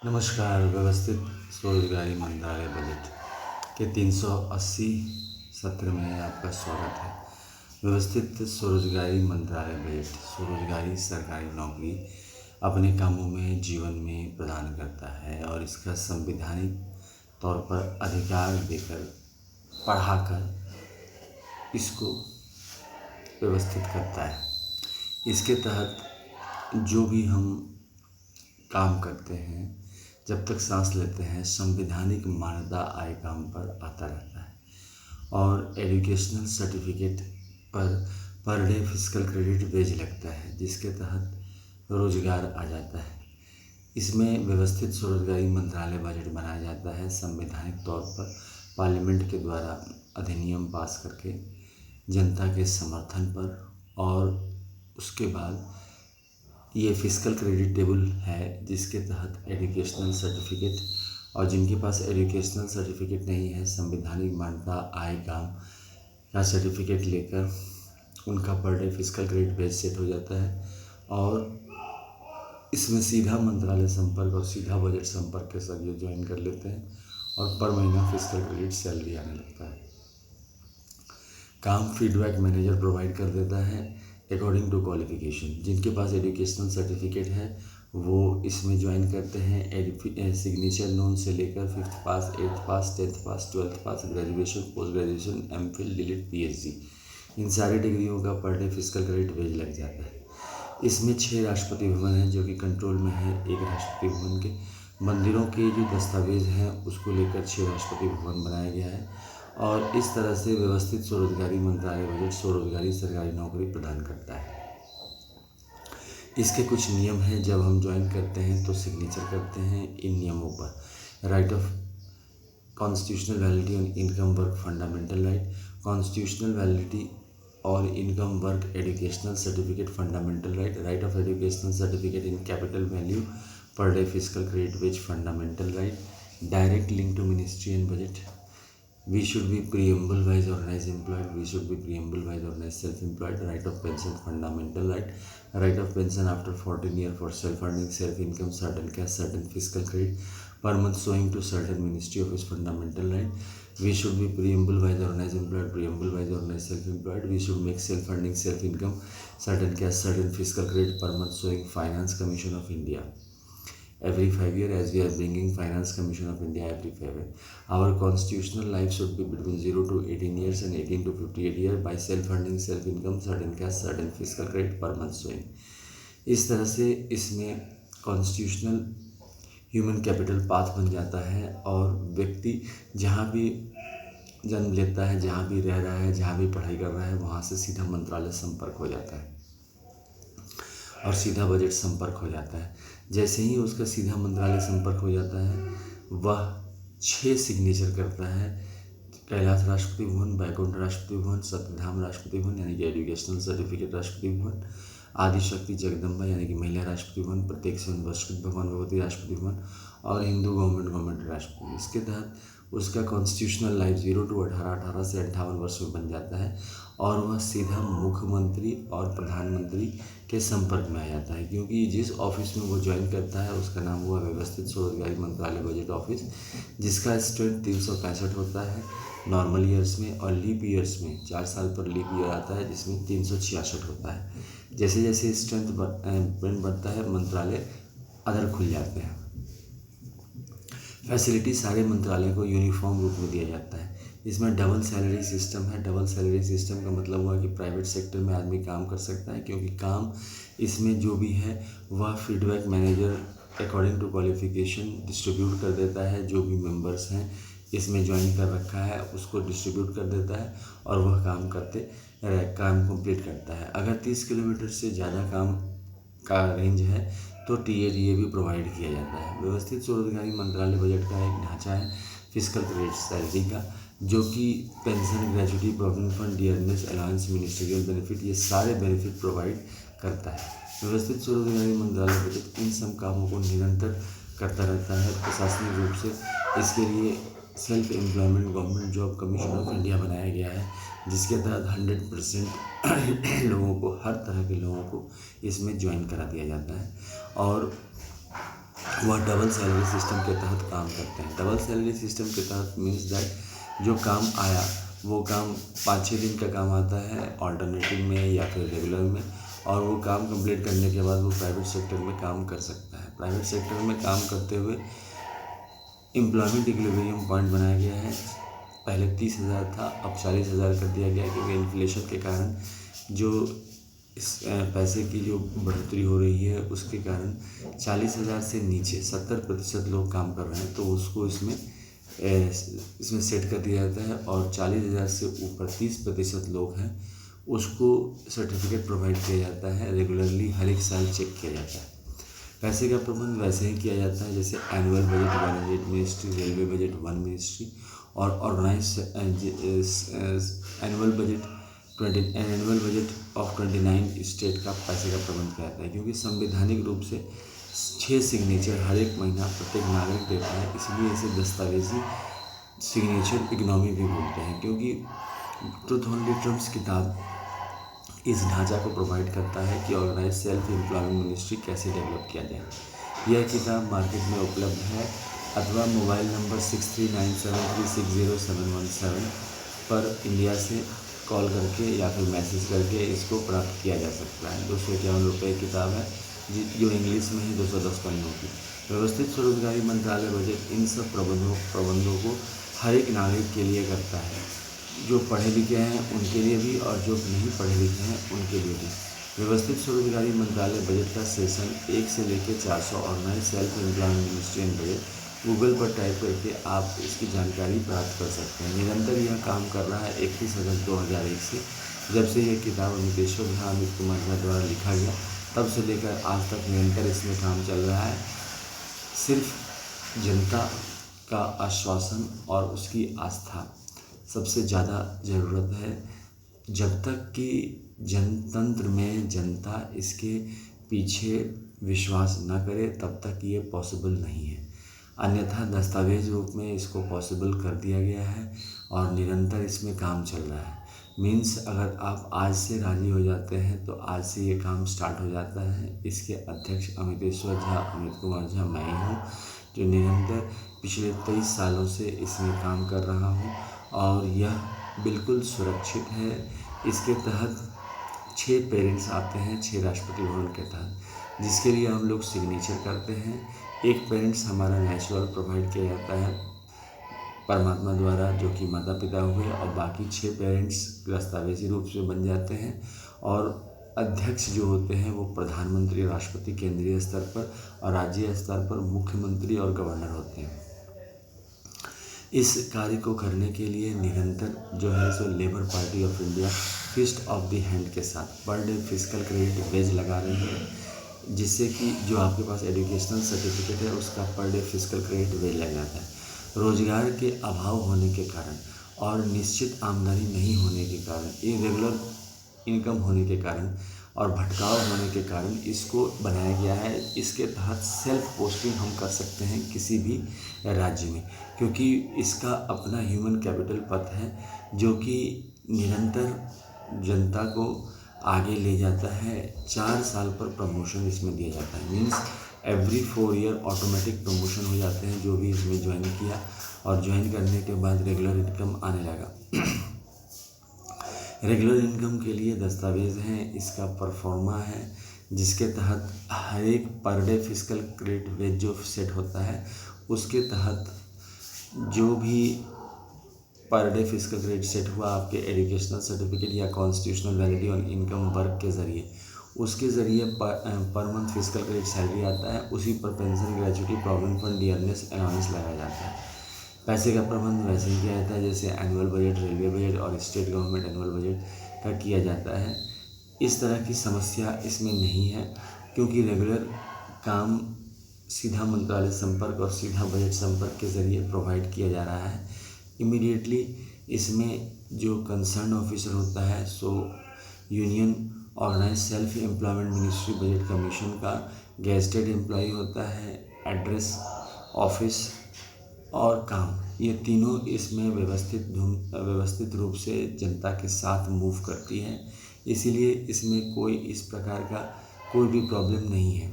नमस्कार। व्यवस्थित स्वरोजगारी मंत्रालय बजट के 380 सत्र में आपका स्वागत है। व्यवस्थित स्वरोजगारी मंत्रालय बजट स्वरोजगारी सरकारी नौकरी अपने कामों में जीवन में प्रदान करता है और इसका संवैधानिक तौर पर अधिकार देकर पढ़ाकर इसको व्यवस्थित करता है। इसके तहत जो भी हम काम करते हैं, जब तक सांस लेते हैं, संवैधानिक मान्यता आय काम पर आता रहता है और educational certificate per day physical credit wage लगता है, जिसके तहत रोजगार आ जाता है। इसमें व्यवस्थित स्वरोजगारी मंत्रालय बजट बनाया जाता है संवैधानिक तौर पर पार्लियामेंट के द्वारा अधिनियम पास करके जनता के समर्थन पर, और उसके बाद ये फिजिकल क्रेडिट टेबल है जिसके तहत एजुकेशनल सर्टिफिकेट, और जिनके पास एजुकेशनल सर्टिफिकेट नहीं है, संवैधानिक मान्यता आय काम का सर्टिफिकेट लेकर उनका पर day physical credit base set हो जाता है और इसमें सीधा मंत्रालय संपर्क और सीधा बजट संपर्क के साथ ये ज्वाइन कर लेते हैं और पर महीना फिजिकल क्रेडिट सैलरी आने लगता है। काम फीडबैक मैनेजर प्रोवाइड कर देता है अकॉर्डिंग टू क्वालिफिकेशन। जिनके पास एजुकेशनल सर्टिफिकेट है वो इसमें ज्वाइन करते हैं। सिग्नेचर लोन से लेकर 5th pass, 8th pass, 10th pass, 12th pass, graduation, post graduation, MPhil, DLitt, PhD, इन सारी डिग्रियों का पर डे फिजिकल क्रेडिट वेज लग जाता है। इसमें 6 राष्ट्रपति भवन हैं जो कि कंट्रोल में है। एक राष्ट्रपति भवन के मंदिरों के जो दस्तावेज हैं उसको लेकर 6 राष्ट्रपति भवन बनाया गया है और इस तरह से व्यवस्थित स्वरोजगारी मंत्रालय बजट स्वरोजगारी सरकारी नौकरी प्रदान करता है। इसके कुछ नियम हैं। जब हम ज्वाइन करते हैं तो सिग्नेचर करते हैं इन नियमों पर। Right of constitutional validity on income work fundamental right, constitutional validity और income work educational certificate fundamental right, right of educational certificate in capital value per day physical credit wage fundamental right, direct link to ministry and budget, we should be preamble wise organized employed, we should be preamble wise organized self-employed, right of pension fundamental right, right of pension after 14 year for self-earning, self-income, certain cash, certain fiscal credit per month showing to certain ministry office fundamental right, we should be preamble wise organized employed, preamble wise organized self-employed, we should make self-earning, self-income, certain cash, certain fiscal credit per month showing finance commission of India every 5 years, as we are bringing finance commission of India every 5 years. Our constitutional life should be between 0 to 18 years and 18 to 58 years by self earning, self income, certain cash, certain fiscal credit per month showing। इस तरह से इसमें constitutional human capital path बन जाता है और व्यक्ति जहाँ भी जन्म लेता है, जहाँ भी रह रहा है, जहाँ भी पढ़ाई कर रहा है, वहाँ से सीधा मंत्रालय संपर्क हो जाता है और सीधा बजट संपर्क हो जाता है। जैसे ही उसका सीधा मंत्रालय संपर्क हो जाता है वह 6 सिग्नेचर करता है। कैलाश राष्ट्रपति भवन, बैकुंठ राष्ट्रपति भवन, सत्यधाम राष्ट्रपति भवन यानी कि एजुकेशनल सर्टिफिकेट राष्ट्रपति भवन, आदिशक्ति जगदम्बा यानी कि महिला राष्ट्रपति भवन, प्रत्येक से संस्कृत भगवान भगवती राष्ट्रपति भवन और हिंदू गवर्नमेंट राष्ट्रपति। इसके तहत उसका कॉन्स्टिट्यूशनल लाइफ 0 to 18, 18 से 58 वर्ष में बन जाता है और वह सीधा मुख्यमंत्री और प्रधानमंत्री के संपर्क में आ जाता है, क्योंकि जिस ऑफिस में वो ज्वाइन करता है उसका नाम हुआ व्यवस्थित स्वरोजगारी मंत्रालय बजट ऑफिस, जिसका स्ट्रेंथ 365 होता है नॉर्मल ईयर्स में, और लीप ईयर्स में 4 साल पर लीप ईयर आता है जिसमें 366 होता है। जैसे जैसे स्ट्रेंथ बढ़ता है मंत्रालय अदर खुल जाते हैं। फैसिलिटी सारे मंत्रालय को यूनिफॉर्म रूप में दिया जाता है। इसमें डबल सैलरी सिस्टम है। डबल सैलरी सिस्टम का मतलब हुआ कि प्राइवेट सेक्टर में आदमी काम कर सकता है, क्योंकि काम इसमें जो भी है वह feedback manager according to qualification distribute कर देता है। जो भी मेंबर्स हैं इसमें ज्वाइन कर रखा है उसको डिस्ट्रीब्यूट कर देता है और वह काम काम कंप्लीट करता है। अगर 30 किलोमीटर से ज़्यादा काम का रेंज है तो टीएडीए भी प्रोवाइड किया जाता है। व्यवस्थित स्वरोजगारी मंत्रालय बजट का एक ढांचा है फिजिकल क्रेडिट सैलरी का, जो कि pension, gratuity, provident fund, dearness allowance, ministerial benefit, ये सारे बेनिफिट प्रोवाइड करता है। व्यवस्थित स्वरोजगारी मंत्रालय बजट इन सब कामों को निरंतर करता रहता है प्रशासनिक रूप से। इसके लिए self employment government job commission of India बनाया गया है, जिसके तहत 100% लोगों को, हर तरह के लोगों को इसमें ज्वाइन करा दिया जाता है। और वह डबल सैलरी सिस्टम के तहत काम करते हैं। डबल सैलरी सिस्टम के तहत मीन्स दैट जो काम आया वो काम 5-6 दिन का काम आता है ऑल्टरनेटिव में या फिर रेगुलर में, और वो काम कंप्लीट करने के बाद वो प्राइवेट सेक्टर में काम कर सकता है। प्राइवेट सेक्टर में काम करते हुए एम्प्लॉयमेंट इक्विलिब्रियम पॉइंट बनाया गया है। पहले 30,000 था, अब 40,000 कर दिया गया, क्योंकि इन्फ्लेशन के कारण जो इस पैसे की जो बढ़ोतरी हो रही है उसके कारण 40,000 से नीचे 70% लोग काम कर रहे हैं, तो उसको इसमें सेट कर दिया जाता है। और 40,000 से ऊपर 30% लोग हैं उसको सर्टिफिकेट प्रोवाइड किया जाता है। रेगुलरली हर एक साल चेक किया जाता है। पैसे का प्रबंध वैसे ही किया जाता है जैसे annual budget 1 ministry, railway budget 1 ministry, और organise annual budget of 29 state का पैसे का प्रबंध किया जाता है। क्योंकि संवैधानिक रूप से 6 सिग्नेचर हर एक महीना प्रत्येक नागरिक देता है, इसलिए इसे दस्तावेजी सिग्नेचर इकोनॉमी भी बोलते हैं। क्योंकि ट्रुथ ओनली ट्रम्प्स किताब इस ढांचा को प्रोवाइड करता है कि ऑर्गेनाइज सेल्फ एम्प्लॉयमेंट मिनिस्ट्री कैसे डेवलप किया जाए। यह किताब मार्केट में उपलब्ध है, अथवा मोबाइल नंबर 6397360717 पर इंडिया से कॉल करके या फिर मैसेज करके इसको प्राप्त किया जा सकता है। 251 रुपये की किताब है जो इंग्लिश में है, 210 पन्नों की। व्यवस्थित स्वरोजगारी मंत्रालय बजट इन सब प्रबंधों को हर एक नागरिक के लिए करता है, जो पढ़े लिखे हैं उनके लिए भी और जो नहीं पढ़े लिखे हैं उनके लिए भी। व्यवस्थित स्वरोजगारी मंत्रालय बजट का सेशन 1 से लेकर 400 organize self employment ministry and budget Google पर टाइप करके आप इसकी जानकारी प्राप्त कर सकते हैं। निरंतर यह काम कर रहा है 31 अगस्त 2001 से, जब से यह किताब अमितेश्वर झा, अमित कुमार झा द्वारा लिखा गया, तब से लेकर आज तक निरंतर इसमें काम चल रहा है। सिर्फ जनता का आश्वासन और उसकी आस्था सबसे ज़्यादा ज़रूरत है। जब तक कि जनतंत्र में जनता इसके पीछे विश्वास न करे तब तक ये पॉसिबल नहीं है। अन्यथा दस्तावेज रूप में इसको पॉसिबल कर दिया गया है और निरंतर इसमें काम चल रहा है। मीन्स अगर आप आज से राज़ी हो जाते हैं तो आज से ये काम स्टार्ट हो जाता है। इसके अध्यक्ष अमितेश्वर झा, अमित कुमार झा मैं ही हूँ, जो निरंतर पिछले 23 सालों से इसमें काम कर रहा हूँ, और यह बिल्कुल सुरक्षित है। इसके तहत 6 पेरेंट्स आते हैं, 6 राष्ट्रपति भवन के तहत, जिसके लिए हम लोग सिग्नेचर करते हैं। एक पेरेंट्स हमारा नेचुरल प्रोवाइड किया जाता है परमात्मा द्वारा, जो कि माता पिता हुए, और बाकी 6 पेरेंट्स दस्तावेजी रूप से बन जाते हैं। और अध्यक्ष जो होते हैं वो प्रधानमंत्री, राष्ट्रपति केंद्रीय स्तर पर, और राज्य स्तर पर मुख्यमंत्री और गवर्नर होते हैं। इस कार्य को करने के लिए निरंतर जो है सो labour party of India fist of the hand के साथ पर डे फिजिकल क्रेडिट वेज लगा रही है, जिससे कि जो आपके पास एजुकेशनल सर्टिफिकेट है उसका पर डे फिजिकल क्रेडिट वेज लग जाता है। रोजगार के अभाव होने के कारण और निश्चित आमदनी नहीं होने के कारण, इरेगुलर इनकम होने के कारण और भटकाव होने के कारण इसको बनाया गया है। इसके तहत सेल्फ पोस्टिंग हम कर सकते हैं किसी भी राज्य में, क्योंकि इसका अपना ह्यूमन कैपिटल पथ है जो कि निरंतर जनता को आगे ले जाता है। 4 साल पर प्रमोशन इसमें दिया जाता है। Means every 4 year automatic promotion हो जाते हैं जो भी इसमें ज्वाइन किया, और ज्वाइन करने के बाद रेगुलर इनकम आने लगा। रेगुलर इनकम के लिए दस्तावेज़ हैं, इसका परफॉर्मा है, जिसके तहत हर एक per day physical credit wage जो सेट होता है उसके तहत जो भी पर डे फिजिकल क्रेडिट सेट हुआ आपके एजुकेशनल सर्टिफिकेट या constitutional validity on income work के ज़रिए, उसके ज़रिए per month physical credit salary आता है, उसी पर pension, gratuity, provident fund, dearness allowance लगाया जाता है। पैसे का प्रबंध वैसे ही किया जाता है जैसे एनुअल बजट, रेलवे बजट और स्टेट गवर्नमेंट एनुअल बजट का किया जाता है। इस तरह की समस्या इसमें नहीं है, क्योंकि रेगुलर काम सीधा मंत्रालय संपर्क और सीधा बजट संपर्क के ज़रिए प्रोवाइड किया जा रहा है। इमीडिएटली इसमें जो कंसर्न ऑफिसर होता है so union organize self employment ministry budget commission का गेस्टेड एम्प्लॉय होता है। एड्रेस, ऑफिस और काम, ये तीनों इसमें व्यवस्थित रूप से जनता के साथ मूव करती है, इसीलिए इसमें कोई इस प्रकार का कोई भी प्रॉब्लम नहीं है।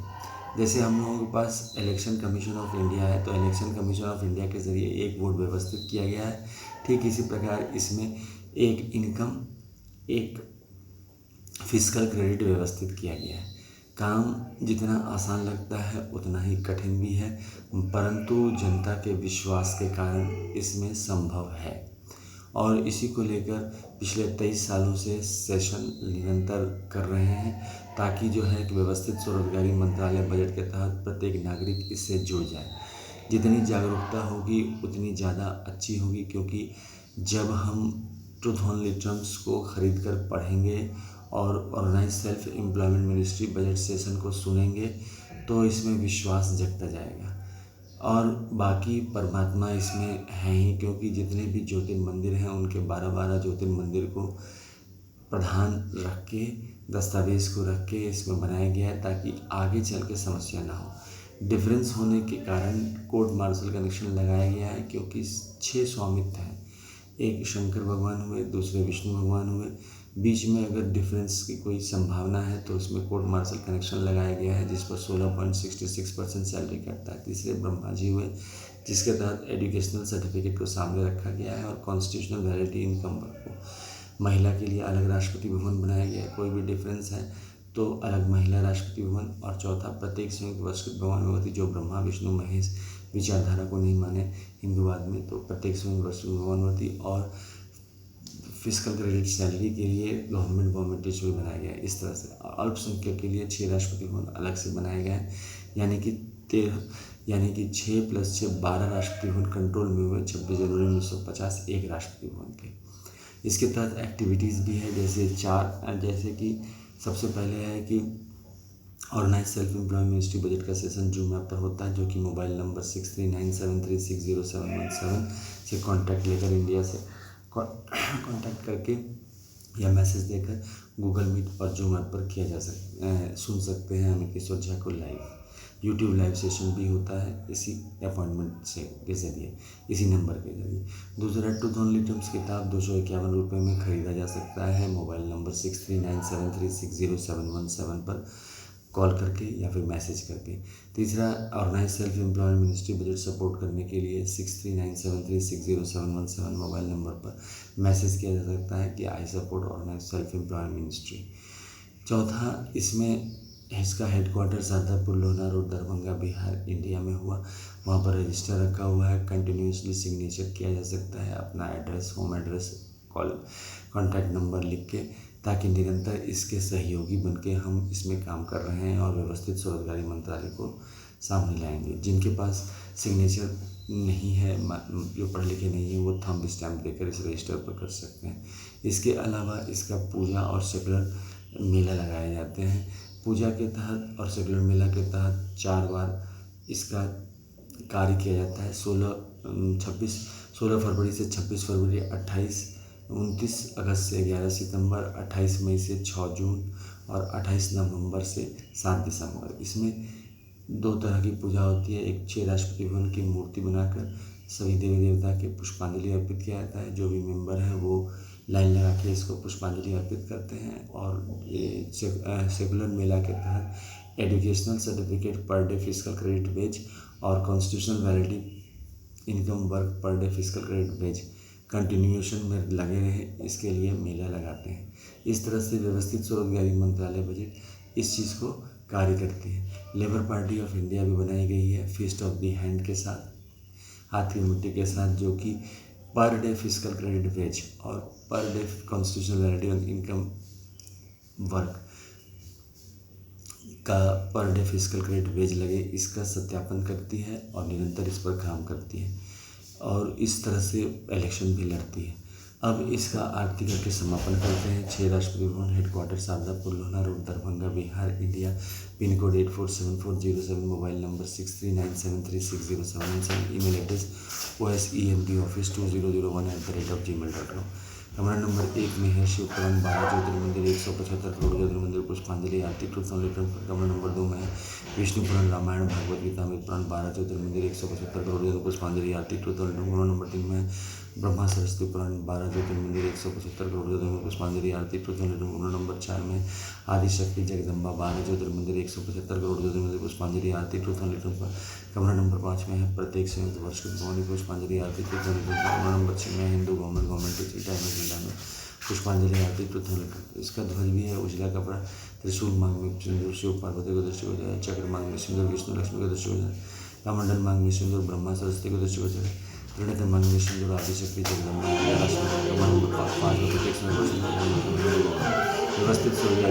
जैसे हम लोगों के पास इलेक्शन कमीशन ऑफ इंडिया है, तो इलेक्शन कमीशन ऑफ इंडिया के ज़रिए एक बोर्ड व्यवस्थित किया गया है। ठीक इसी प्रकार इसमें एक इनकम, एक फिस्कल क्रेडिट व्यवस्थित किया गया है। काम जितना आसान लगता है उतना ही कठिन भी है, परंतु जनता के विश्वास के कारण इसमें संभव है। और इसी को लेकर पिछले 23 सालों से सेशन निरंतर कर रहे हैं, ताकि जो है कि व्यवस्थित स्वरोजगारी मंत्रालय बजट के तहत प्रत्येक नागरिक इससे जुड़ जाए। जितनी जागरूकता होगी उतनी ज़्यादा अच्छी होगी, क्योंकि जब हम ट्रुथ ओनली टर्म्स को खरीद कर पढ़ेंगे और organize self employment ministry budget session को सुनेंगे तो इसमें विश्वास जगता जाएगा। और बाकी परमात्मा इसमें है ही, क्योंकि जितने भी ज्योतिर्मंदिर हैं उनके 12 ज्योतिर्मंदिर को प्रधान रख के, दस्तावेज को रख के इसमें बनाया गया है, ताकि आगे चल के समस्या ना हो। डिफरेंस होने के कारण कोर्ट मार्शल कनेक्शन लगाया गया है, क्योंकि 6 स्वामित्व हैं। एक शंकर भगवान हुए, दूसरे विष्णु भगवान हुए, बीच में अगर डिफरेंस की कोई संभावना है तो उसमें कोर्ट मार्शल कनेक्शन लगाया गया है, जिस पर 16.66% सैलरी कटता है। तीसरे ब्रह्मा जी हुए, जिसके तहत एजुकेशनल सर्टिफिकेट को सामने रखा गया है, और कॉन्स्टिट्यूशनल वैलिडिटी इनकम को महिला के लिए अलग राष्ट्रपति भवन बनाया गया है। कोई भी डिफरेंस है तो अलग महिला राष्ट्रपति भवन। और चौथा, प्रत्येक संयुक्त वर्षकृत भवन में होती, जो ब्रह्मा विष्णु महेश विचारधारा को नहीं माने हिंदूवाद में, तो प्रत्येक संयुक्त वर्षकृत भवन होती। और फिस्कल क्रेडिट सैलरी के लिए गवर्नमेंट टीचर बनाया गया है। इस तरह से अल्पसंख्यक के लिए 6 राष्ट्रपति भवन अलग से बनाए गए हैं, यानी कि 6 + 6 12 राष्ट्रपति भवन कंट्रोल में हुए 26 जनवरी 1950 एक राष्ट्रपति भवन के। इसके तहत एक्टिविटीज़ भी है, जैसे कि सबसे पहले है कि organize self employment ministry budget का सेशन जूम ऐप पर होता है, जो कि मोबाइल नंबर 6397360717 से कॉन्टैक्ट लेकर इंडिया से कॉन्टैक्ट करके या मैसेज देकर गूगल मीट और जूम ऐप पर किया जा सुन सकते हैं अमित किशोर झा को लाइव। यूट्यूब लाइव सेशन भी होता है इसी अपॉइंटमेंट के ज़रिए, इसी नंबर के ज़रिए। दूसरा, ट्रुथ ओनली टर्म्स किताब 251 रुपये में ख़रीदा जा सकता है, मोबाइल नंबर 6397360717 पर कॉल करके या फिर मैसेज करके। तीसरा, organize self employment ministry budget support करने के लिए 6397360717 मोबाइल नंबर पर मैसेज किया जा सकता है कि I support organize self employment ministry. चौथा, इसका headquarter Shardapur Lohna road, Darbhanga, Bihar, India में हुआ। वहाँ पर रजिस्टर रखा हुआ है, कंटिन्यूसली सिग्नेचर किया जा सकता है, अपना address, home address, contact number लिख के, ताकि निरंतर इसके सहयोगी बनके हम इसमें काम कर रहे हैं और व्यवस्थित स्वरोजगारी मंत्रालय को सामने लाएंगे। जिनके पास सिग्नेचर नहीं है, जो पढ़े लिखे नहीं है, वो थंब स्टैम्प देकर इस रजिस्टर पर कर सकते हैं। इसके अलावा इसका पूजा और सेकुलर मेला लगाए जाते हैं। पूजा के तहत और सेकुलर मेला के तहत 4 बार इसका कार्य किया जाता है। 16 फरवरी से 26 फरवरी, 29 अगस्त से 11 सितंबर, 28 मई से 6 जून और 28 नवंबर से 7 दिसंबर। इसमें 2 तरह की पूजा होती है। एक 6 राष्ट्रपति भवन की मूर्ति बनाकर सभी देवी देवता के पुष्पांजलि अर्पित किया जाता है। जो भी मेंबर है वो लाइन लगा के इसको पुष्पांजलि अर्पित करते हैं। और ये सेकुलर मेला के तहत educational certificate per day fiscal credit wage और constitutional validity income work per day fiscal credit wage continuation में लगे रहे, इसके लिए मेला लगाते हैं। इस तरह से व्यवस्थित स्वरोजगारी मंत्रालय बजट इस चीज़ को कार्य करती है। लेबर पार्टी ऑफ इंडिया भी बनाई गई है फिस्ट ऑफ द हैंड के साथ, हाथ की मुट्ठी के साथ, जो कि पर डे फिस्कल क्रेडिट वेज और per day constitutional validity on income work का पर डे फिस्कल क्रेडिट वेज लगे, इसका सत्यापन करती है और निरंतर इस पर काम करती है और इस तरह से इलेक्शन भी लड़ती है। अब इसका आरती करके समापन करते हैं। 6 Rashtrapati Bhavan, headquarter Shardapur Lohna road, Darbhanga, Bihar, India, pin code 847407, mobile number 6397360717, email address osemboffice2001@gmail.com। कमरा नंबर 1 में है शिव पुराण 12 ज्योतिर्मंदिर 175 करोड़ ज्योतिर्मंदिर पुष्पांजलि आरती ट्रुथ एंड लिटरेचर। कमरा नंबर 2 में है विष्णु पुराण रामायण भागवत गीता अमृत पुराण 12 ज्योतिर्मंदिर 175 करोड़ ज्योतिर्मंदिर पुष्पांजलि आरती ट्रुथ एंड लिटरेचर। कमरा नंबर 3 में ब्रह्मा सरस्वती पुराण 12 ज्योतिर्मंदिर 175 करोड़ ज्योतिर्मंदिर पुष्पांजलि आरती ट्रुथ एंड लिटरेचर। कमरा नंबर 4 में आदिशक्ति जगदम्बा 12 ज्योतिर्मंदिर 175 करोड़ ज्योतिर्मंदिर पुष्पांजलि आरती ट्रुथ एंड लिटरेचर। कमरा नंबर 5 में है प्रत्येक संयुक्त वर्ष की भवानी पुष्पांजलि आरती ट्रुथ एंड लिटरेचर। कमरा नंबर 6 में हिंदू गवर्नमेंट रिटायरमेंट पुष्पांजलि आरती ट्रुथ एंड लिटरेचर। इसका ध्वज भी है उजला कपड़ा, त्रिशूल मांग में सिंदूर शिव पार्वती को दृष्टि हो जाए, चक्र मांग में सिंदूर विष्णु लक्ष्मी को दृष्टि हो जाए, कमंडल मांग में सिंदूर ब्रह्मा सरस्वती को दृष्टि हो जाए, त्रिनेत्र मांग में सिंदूर आदिशक्ति जगदम्बा व्यवस्थित सूर्य